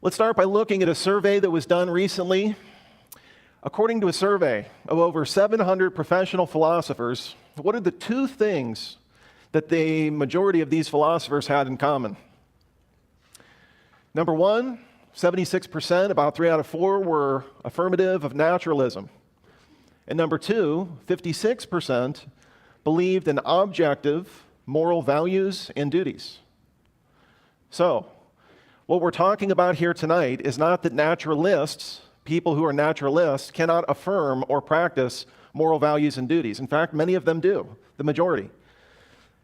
Let's start by looking at a survey that was done recently. According to a survey of over 700 professional philosophers, what are the two things that the majority of these philosophers had in common? Number one, 76%, about 3 out of 4, were affirmative of naturalism. And number two, 56% believed in objective moral values and duties. So, what we're talking about here tonight is not that naturalists, people who are naturalists, cannot affirm or practice moral values and duties. In fact, many of them do, the majority.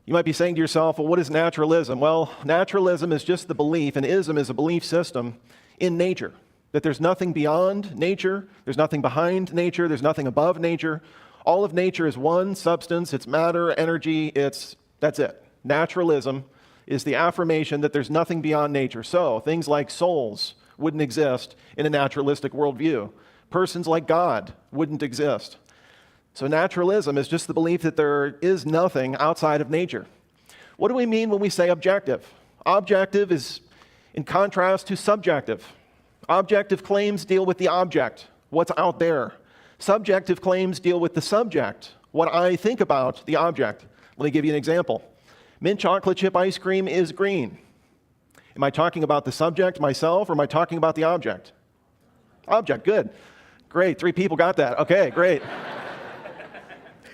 You might be saying to yourself, well, what is naturalism? Well, naturalism is just the belief, and ism is a belief system in nature, that there's nothing beyond nature, there's nothing behind nature, there's nothing above nature. All of nature is one substance, it's matter, energy, that's it. Naturalism is the affirmation that there's nothing beyond nature. So things like souls wouldn't exist in a naturalistic worldview. Persons like God wouldn't exist. So naturalism is just the belief that there is nothing outside of nature. What do we mean when we say objective? Objective is in contrast to subjective. Objective claims deal with the object, what's out there. Subjective claims deal with the subject, what I think about the object. Let me give you an example. Mint chocolate chip ice cream is green. Am I talking about the subject, myself, or am I talking about the object? Object, good. Great, 3 people got that. Okay, great.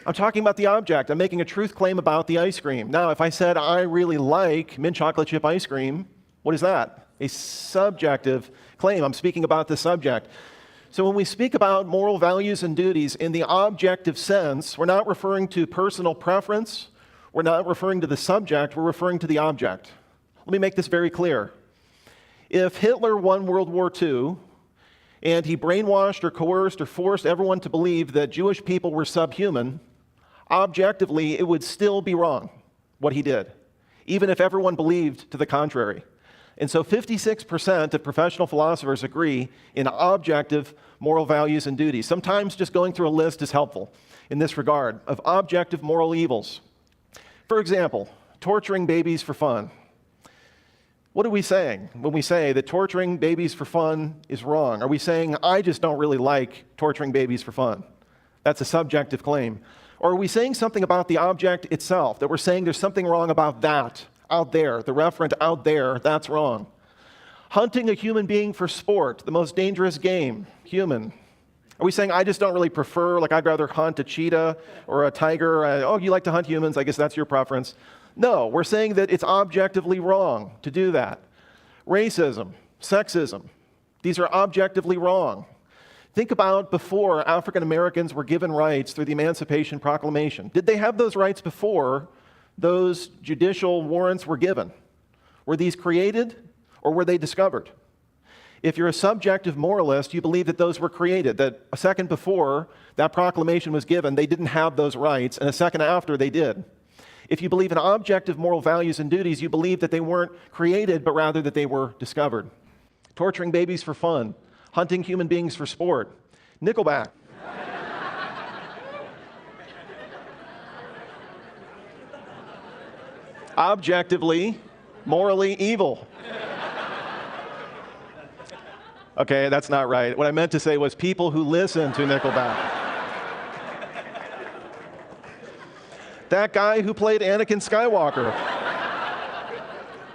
I'm talking about the object. I'm making a truth claim about the ice cream. Now, if I said I really like mint chocolate chip ice cream, what is that? A subjective claim. I'm speaking about the subject. So when we speak about moral values and duties in the objective sense, we're not referring to personal preference. We're not referring to the subject, we're referring to the object. Let me make this very clear. If Hitler won World War II and he brainwashed or coerced or forced everyone to believe that Jewish people were subhuman, objectively it would still be wrong, what he did, even if everyone believed to the contrary. And so 56% of professional philosophers agree in objective moral values and duties. Sometimes just going through a list is helpful in this regard of objective moral evils. For example, torturing babies for fun. What are we saying when we say that torturing babies for fun is wrong? Are we saying, I just don't really like torturing babies for fun? That's a subjective claim. Or are we saying something about the object itself, that we're saying there's something wrong about that, out there, the referent out there, that's wrong? Hunting a human being for sport, the most dangerous game, human. Are we saying, I just don't really prefer, like I'd rather hunt a cheetah or a tiger? Oh, you like to hunt humans, I guess that's your preference. No, we're saying that it's objectively wrong to do that. Racism, sexism, these are objectively wrong. Think about before African Americans were given rights through the Emancipation Proclamation. Did they have those rights before those judicial warrants were given? Were these created or were they discovered? If you're a subjective moralist, you believe that those were created, that a second before that proclamation was given, they didn't have those rights, and a second after they did. If you believe in objective moral values and duties, you believe that they weren't created, but rather that they were discovered. Torturing babies for fun, hunting human beings for sport. Nickelback. Objectively, morally evil. Okay, that's not right. What I meant to say was people who listen to Nickelback. That guy who played Anakin Skywalker.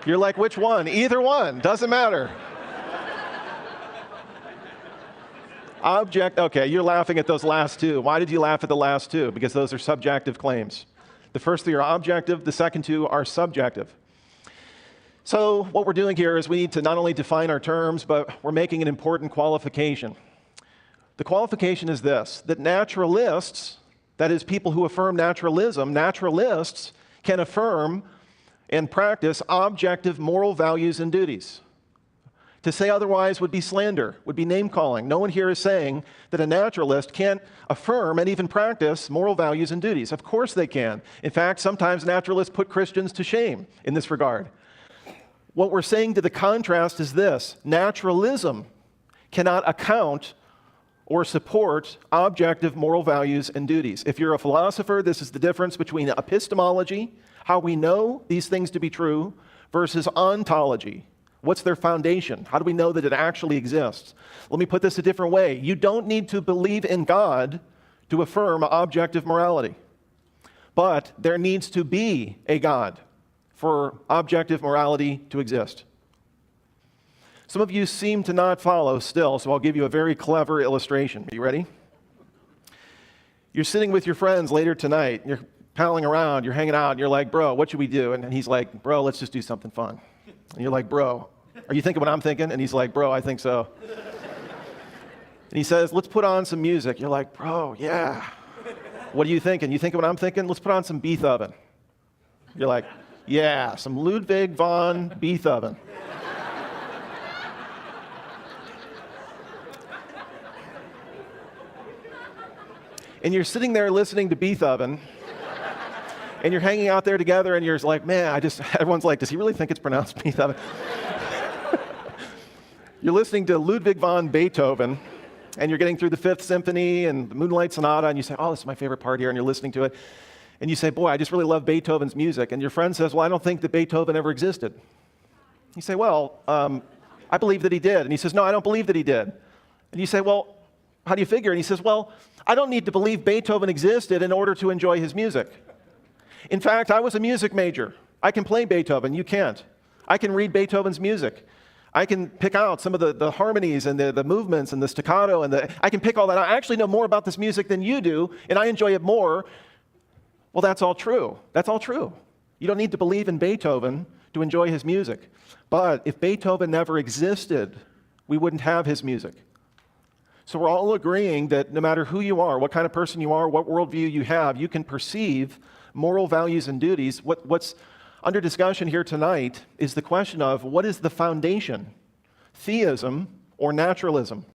You're like, which one? Either one, doesn't matter. Okay, you're laughing at those last two. Why did you laugh at the last two? Because those are subjective claims. The first 3 are objective, the second 2 are subjective. So what we're doing here is we need to not only define our terms, but we're making an important qualification. The qualification is this, that naturalists, that is people who affirm naturalism, naturalists can affirm and practice objective moral values and duties. To say otherwise would be slander, would be name-calling. No one here is saying that a naturalist can't affirm and even practice moral values and duties. Of course they can. In fact, sometimes naturalists put Christians to shame in this regard. What we're saying to the contrast is this: naturalism cannot account or support objective moral values and duties. If you're a philosopher, this is the difference between epistemology, how we know these things to be true, versus ontology, What's their foundation? How do we know that it actually exists? Let me put this a different way. You don't need to believe in God to affirm objective morality. But there needs to be a God for objective morality to exist. Some of you seem to not follow still, so I'll give you a very clever illustration. Are you ready? You're sitting with your friends later tonight, you're palling around, you're hanging out, and you're like, bro, what should we do? And he's like, bro, let's just do something fun. And you're like, bro, are you thinking what I'm thinking? And he's like, bro, I think so. And he says, let's put on some music. You're like, bro, yeah. What are you thinking? You thinking what I'm thinking? Let's put on some Beethoven. You're like, yeah, some Ludwig von Beethoven. And you're sitting there listening to Beethoven, and you're hanging out there together, and you're like, man, everyone's like, does he really think it's pronounced Beethoven? You're listening to Ludwig von Beethoven, and you're getting through the Fifth Symphony and the Moonlight Sonata, and you say, oh, this is my favorite part here, and you're listening to it. And you say, boy, I just really love Beethoven's music. And your friend says, well, I don't think that Beethoven ever existed. You say, well, I believe that he did. And he says, no, I don't believe that he did. And you say, well, how do you figure? And he says, well, I don't need to believe Beethoven existed in order to enjoy his music. In fact, I was a music major. I can play Beethoven. You can't. I can read Beethoven's music. I can pick out some of the harmonies and the movements and the staccato, and I can pick all that out. I actually know more about this music than you do, and I enjoy it more. Well, that's all true. That's all true. You don't need to believe in Beethoven to enjoy his music. But if Beethoven never existed, we wouldn't have his music. So we're all agreeing that no matter who you are, what kind of person you are, what worldview you have, you can perceive moral values and duties. What's under discussion here tonight is the question of what is the foundation, theism or naturalism?